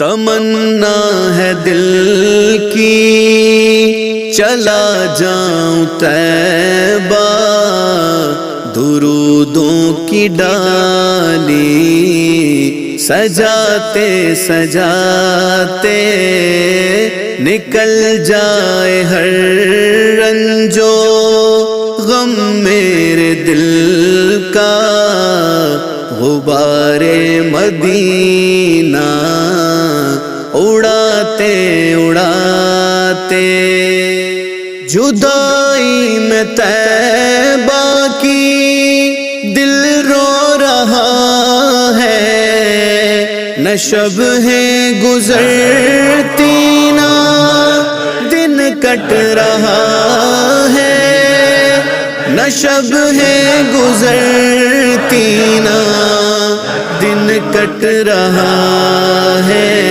تمنا ہے دل کی چلا جاؤں طیبہ، درودوں کی ڈالی سجاتے سجاتے نکل جائے ہر رنجو غم میرے دل کا، غبار مدینہ اڑاتے اڑاتے جدائی میں طیبہ کی دل رو رہا ہے، نہ شب ہے گزرتی نہ دن کٹ رہا ہے، نہ شب ہے گزرتی نہ دن کٹ رہا ہے۔